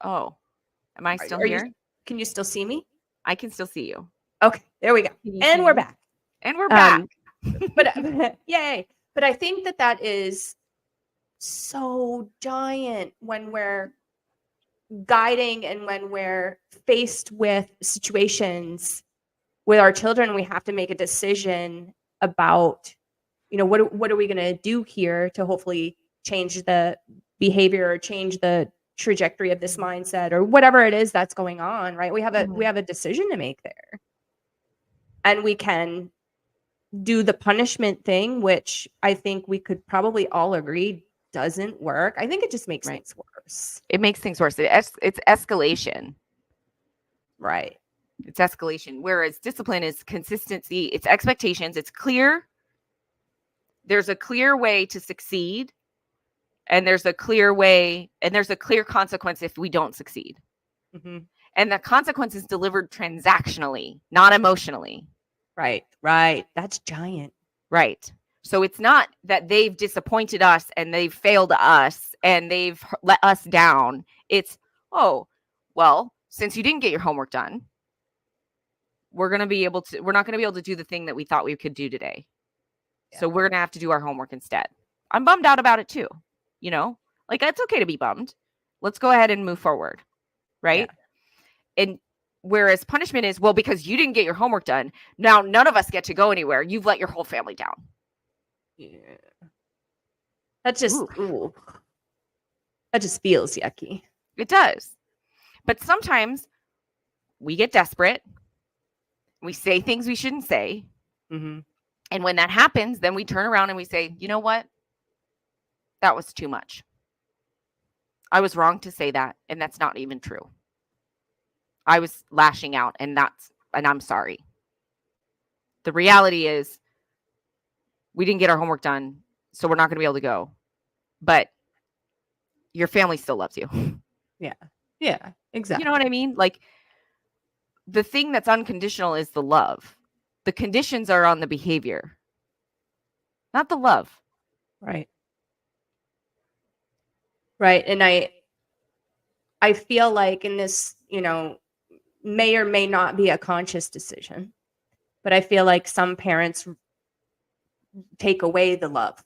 Oh, am I still here? Can you still see me? I can still see you. Okay, there we go. And we're back. And we're back. But yay. But I think that is so giant when we're guiding and when we're faced with situations with our children. We have to make a decision about, what are we going to do here to hopefully change the behavior or change the trajectory of this mindset or whatever it is that's going on, right? We have a decision to make there. And we can do the punishment thing, which I think we could probably all agree doesn't work. I think it just makes things worse. It makes things worse. It's escalation. Right. It's escalation. Whereas discipline is consistency. It's expectations. It's clear. There's a clear way to succeed. And there's a clear way, and there's a clear consequence if we don't succeed. Mm-hmm. And the consequence is delivered transactionally, not emotionally. Right. Right. That's giant. Right. So it's not that they've disappointed us and they've failed us and they've let us down. It's, oh, well, since you didn't get your homework done, we're not going to be able to do the thing that we thought we could do today. Yeah. So we're going to have to do our homework instead. I'm bummed out about it too. Like, it's okay to be bummed. Let's go ahead and move forward. Right. Yeah. And whereas punishment is, well, because you didn't get your homework done, now none of us get to go anywhere. You've let your whole family down. Yeah. That just, that just feels yucky. It does. But sometimes we get desperate. We say things we shouldn't say. Mm-hmm. And when that happens, then we turn around and we say, you know what? That was too much. I was wrong to say that. And that's not even true. I was lashing out and I'm sorry. The reality is we didn't get our homework done, so we're not going to be able to go. But your family still loves you. Yeah. Yeah, exactly. You know what I mean? Like, the thing that's unconditional is the love. The conditions are on the behavior, not the love. Right. Right. And I feel like in this, may or may not be a conscious decision, but I feel like some parents take away the love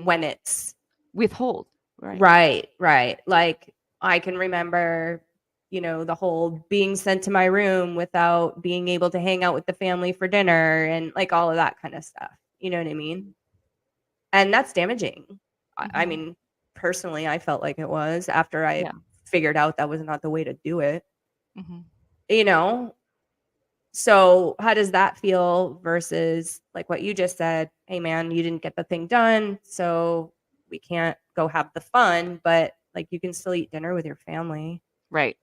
when it's withhold. Right. Like, I can remember, the whole being sent to my room without being able to hang out with the family for dinner and like all of that kind of stuff. You know what I mean? And that's damaging. I mean, personally, I felt like it was after I figured out that was not the way to do it. So how does that feel versus like what you just said? Hey man, you didn't get the thing done, so we can't go have the fun, but like you can still eat dinner with your family. Right.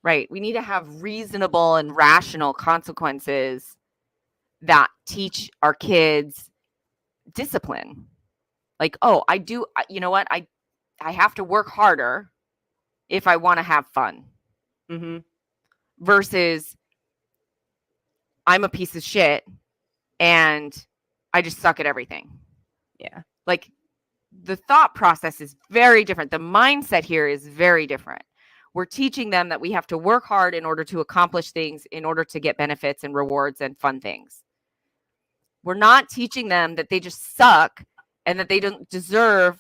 Right. We need to have reasonable and rational consequences that teach our kids discipline. Like, oh, you know what? I have to work harder if I want to have fun. Versus I'm a piece of shit and I just suck at everything. Yeah. Like, the thought process is very different. The mindset here is very different. We're teaching them that we have to work hard in order to accomplish things, in order to get benefits and rewards and fun things. We're not teaching them that they just suck and that they don't deserve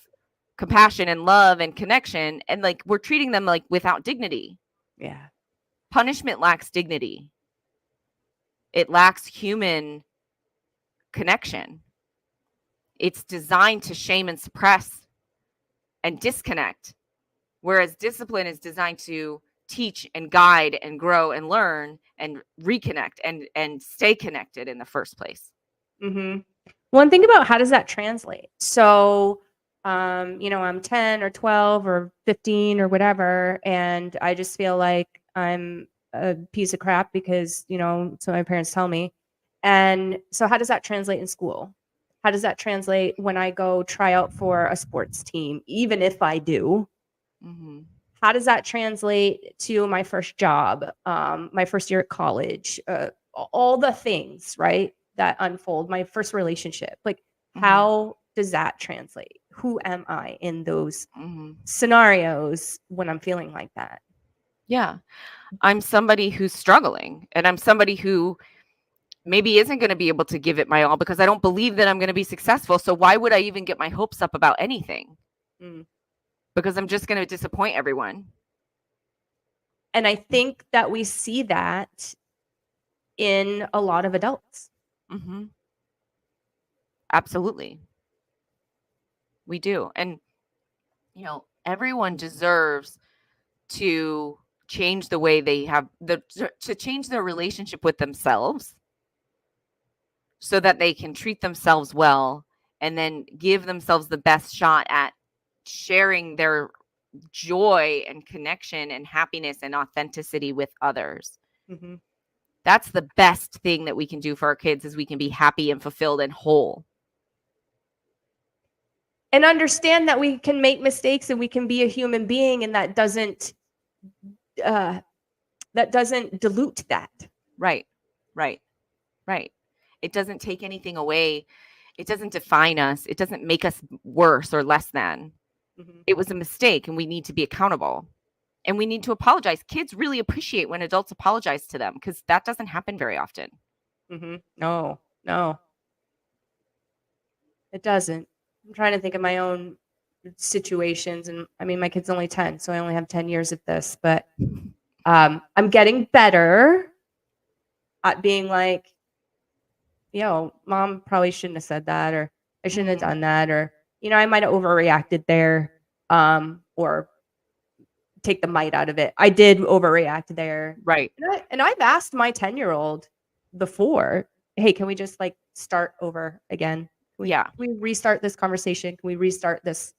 compassion and love and connection. And like, we're treating them like without dignity. Yeah. Punishment lacks dignity. It lacks human connection. It's designed to shame and suppress and disconnect. Whereas discipline is designed to teach and guide and grow and learn and reconnect and stay connected in the first place. Well, and think about, how does that translate? So, I'm 10 or 12 or 15 or whatever, and I just feel like I'm a piece of crap because, so my parents tell me. And so how does that translate in school? How does that translate when I go try out for a sports team, even if I do? How does that translate to my first job, my first year at college, all the things, right, that unfold, my first relationship? Like, how does that translate? Who am I in those scenarios when I'm feeling like that? Yeah. I'm somebody who's struggling, and I'm somebody who maybe isn't going to be able to give it my all because I don't believe that I'm going to be successful. So why would I even get my hopes up about anything? Because I'm just going to disappoint everyone. And I think that we see that in a lot of adults. Absolutely. We do. And, everyone deserves to change the way they have to change their relationship with themselves so that they can treat themselves well and then give themselves the best shot at sharing their joy and connection and happiness and authenticity with others. That's the best thing that we can do for our kids, is we can be happy and fulfilled and whole. And understand that we can make mistakes and we can be a human being, and that doesn't that doesn't dilute that. Right. Right. Right. It doesn't take anything away. It doesn't define us. It doesn't make us worse or less than. Mm-hmm. It was a mistake and we need to be accountable. And we need to apologize. Kids really appreciate when adults apologize to them because that doesn't happen very often. Mm-hmm. No, it doesn't. I'm trying to think of my own situations, and I mean, my kid's only 10, so I only have 10 years of this, but I'm getting better at being like, mom probably shouldn't have said that, or I shouldn't have done that, or I might have overreacted there, or take the might out of it. I did overreact there. Right. And I've asked my 10-year-old before, hey, can we just like start over again? Can we restart this conversation? Can we restart this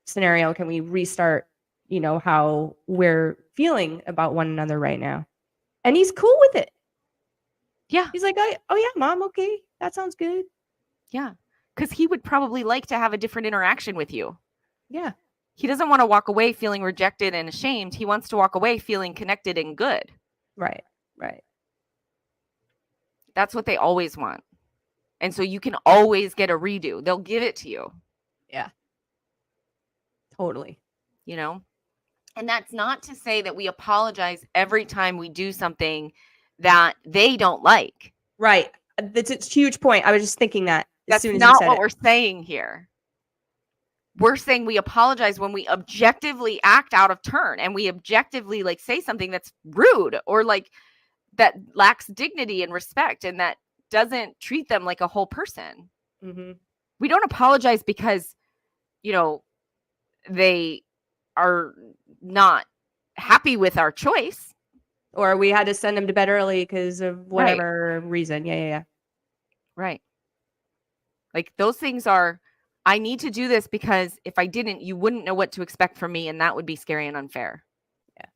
scenario? Can we restart, how we're feeling about one another right now? And he's cool with it. Yeah. He's like, oh yeah, mom, okay. That sounds good. Yeah. Because he would probably like to have a different interaction with you. Yeah. He doesn't want to walk away feeling rejected and ashamed. He wants to walk away feeling connected and good. Right. That's what they always want. And so you can always get a redo. They'll give it to you. Yeah. Totally. And that's not to say that we apologize every time we do something that they don't like. Right. That's a huge point. I was just thinking that That's not what we're saying here. We're saying we apologize when we objectively act out of turn and we objectively like say something that's rude or like that lacks dignity and respect and that doesn't treat them like a whole person. Mm-hmm. We don't apologize because, they are not happy with our choice. Or we had to send them to bed early because of whatever reason. Yeah. Right. Like those things are, I need to do this because if I didn't, you wouldn't know what to expect from me. And that would be scary and unfair. Yeah.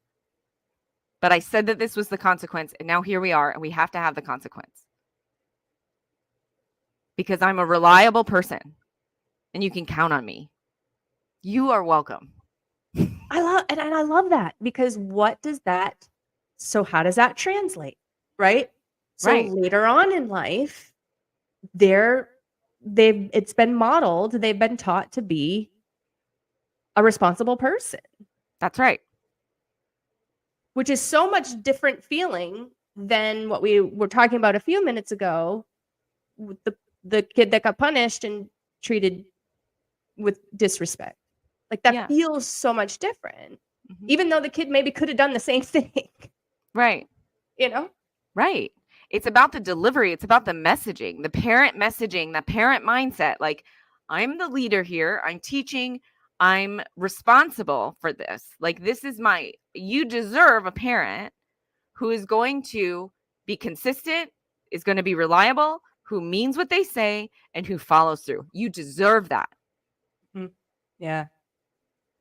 But I said that this was the consequence. And now here we are. And we have to have the consequence. Because I'm a reliable person. And you can count on me. You are welcome. I love that because so how does that translate? Right. So later on in life, it's been modeled, they've been taught to be a responsible person. That's right. Which is so much different feeling than what we were talking about a few minutes ago with the kid that got punished and treated with disrespect. Like that feels so much different, even though the kid maybe could have done the same thing. Right. Right. It's about the delivery. It's about the messaging, the parent mindset. Like, I'm the leader here. I'm teaching. I'm responsible for this. Like, you deserve a parent who is going to be consistent, is going to be reliable, who means what they say, and who follows through. You deserve that. Yeah.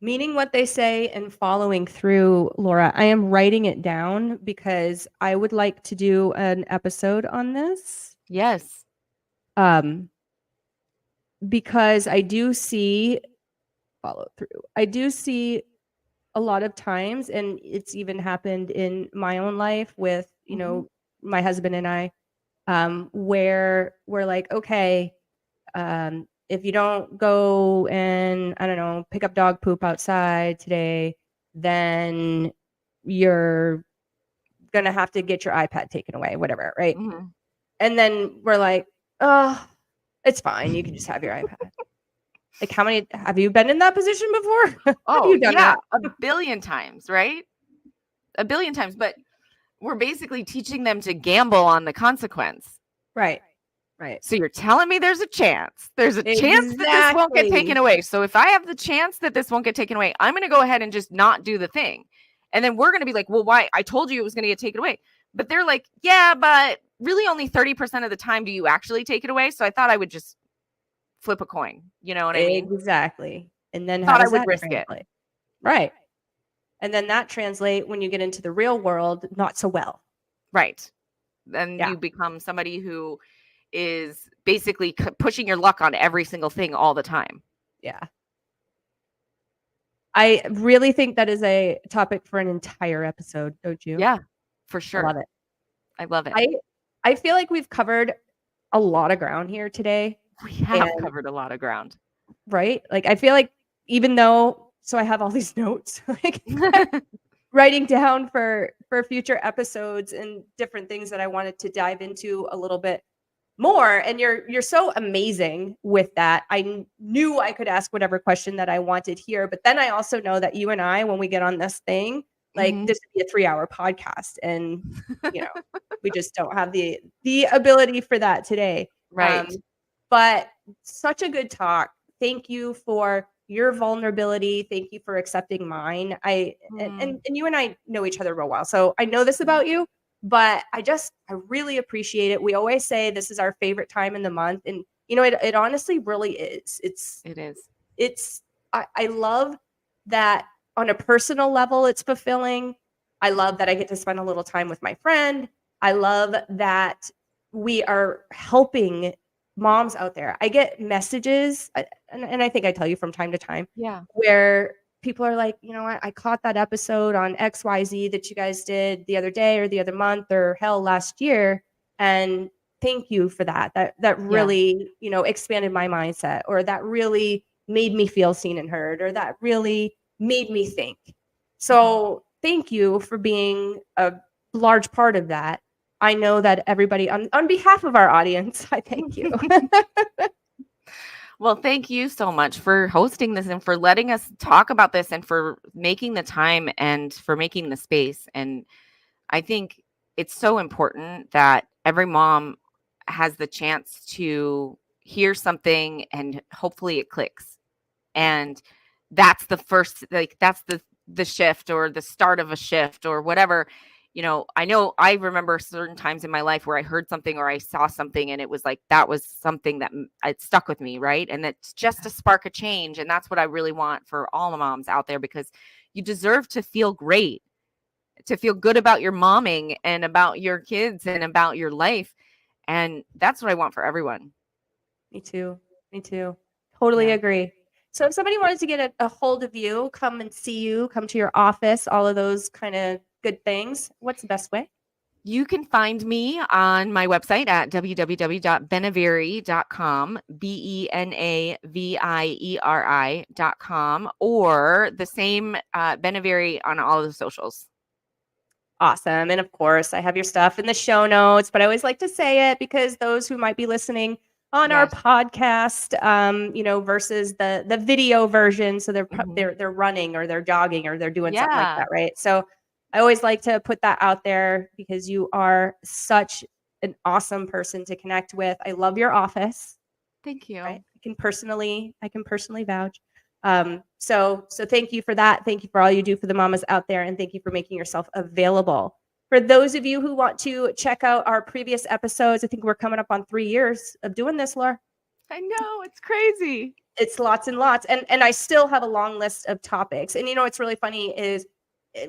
Meaning what they say and following through, Laura. I am writing it down because I would like to do an episode on this. Yes. Because I do see follow through. I do see a lot of times, and it's even happened in my own life with, my husband and I, where we're like, okay, if you don't go and, I don't know, pick up dog poop outside today, then you're going to have to get your iPad taken away, whatever, right? Mm-hmm. And then we're like, oh, it's fine. You can just have your iPad. Like, how many have you been in that position before? Oh, yeah, a billion times, right? A billion times. But we're basically teaching them to gamble on the consequence. Right. So you're telling me there's a chance. There's a chance that this won't get taken away. So if I have the chance that this won't get taken away, I'm going to go ahead and just not do the thing. And then we're going to be like, well, why? I told you it was going to get taken away. But they're like, yeah, but really only 30% of the time do you actually take it away. So I thought I would just flip a coin. You know what I mean? Exactly. And then how does that risk it? Right. And then that translate when you get into the real world, not so well. Right. Then you become somebody who is basically pushing your luck on every single thing all the time. Yeah. I really think that is a topic for an entire episode, don't you? Yeah, for I love sure. it. I love it. I feel like we've covered a lot of ground here today. We have And covered a lot of ground. right? Like I feel like even though I have all these notes, like writing down for future episodes and different things that I wanted to dive into a little bit more, and you're so amazing with that. Knew I could ask whatever question that I wanted here, but then I also know that you and I, when we get on this thing, like Mhm. this would be a 3-hour podcast, and you know we just don't have the ability for that today. Right. But such a good talk. Thank you for your vulnerability. Thank you for accepting mine. Mm. And you and I know each other real well, so I know this about you. But I really appreciate it. We always say this is our favorite time in the month, and it honestly really is. It is. I love that on a personal level, it's fulfilling. I love that I get to spend a little time with my friend. I love that we are helping moms out there. I get messages, and I think I tell you from time to time, Yeah. where people are like, you know what, I caught that episode on XYZ that you guys did the other day or the other month or hell last year. And thank you for that. That Yeah. really, expanded my mindset, or that really made me feel seen and heard, or that really made me think. So thank you for being a large part of that. I know that everybody on behalf of our audience, I thank you. Well, thank you so much for hosting this and for letting us talk about this and for making the time and for making the space. And I think it's so important that every mom has the chance to hear something and hopefully it clicks. And that's the first, like, that's the shift or the start of a shift or whatever. I know I remember certain times in my life where I heard something or I saw something and it was like that was something that it stuck with me, right? And it's just to spark a change. And that's what I really want for all the moms out there, because you deserve to feel great, to feel good about your momming and about your kids and about your life. And that's what I want for everyone. Me too. Me too. Totally Yeah. agree. So if somebody wanted to get a hold of you, come and see you, come to your office, all of those kind of good things, what's the best way? You can find me on my website at www.benavieri.com, Benavieri.com, or the same Benavieri on all of the socials. Awesome. And of course, I have your stuff in the show notes, but I always like to say it because those who might be listening on our Yes. podcast, versus the video version, so Mhm. they're running or they're jogging or they're doing something like Yeah. that, right? So I always like to put that out there because you are such an awesome person to connect with. I love your office. Thank Right? you. I can personally vouch. So thank you for that. Thank you for all you do for the mamas out there, and thank you for making yourself available. For those of you who want to check out our previous episodes, I think we're coming up on 3 years of doing this, Laura. I know, it's crazy. It's lots and lots, and I still have a long list of topics. And what's really funny is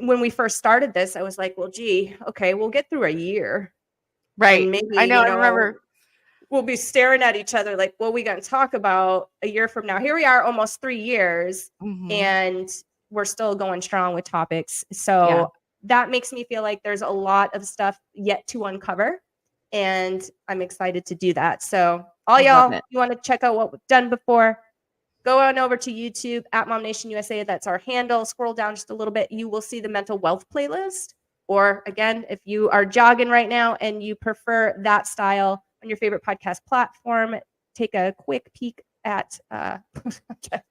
when we first started this, I was like, well, gee, okay, we'll get through a year, Right. and maybe I know. I remember. we'll be staring at each other like, what are we going to talk about a year from now? Here we are, almost 3 years, Mhm. and we're still going strong with topics. Yeah. So that makes me feel like there's a lot of stuff yet to uncover, and I'm excited to do that. So all I love y'all, it. you want to check out what we've done before, go on over to YouTube at Mom Nation USA. That's our handle. Scroll down just a little bit. You will see the mental wealth playlist. Or again, if you are jogging right now and you prefer that style on your favorite podcast platform, take a quick peek at okay.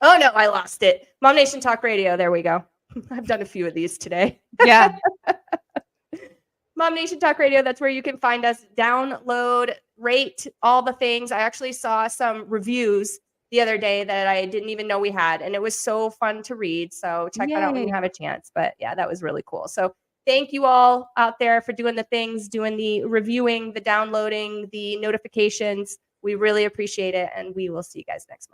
Oh no, I lost it. Mom Nation Talk Radio. There we go. I've done a few of these today. Yeah. Mom Nation Talk Radio. That's where you can find us. Download, rate, all the things. I actually saw some reviews the other day that I didn't even know we had, and it was so fun to read. So check that out when Yay. you have a chance. But yeah, that was really cool. So thank you all out there for doing the things, doing the reviewing, the downloading, the notifications. We really appreciate it, and we will see you guys next month.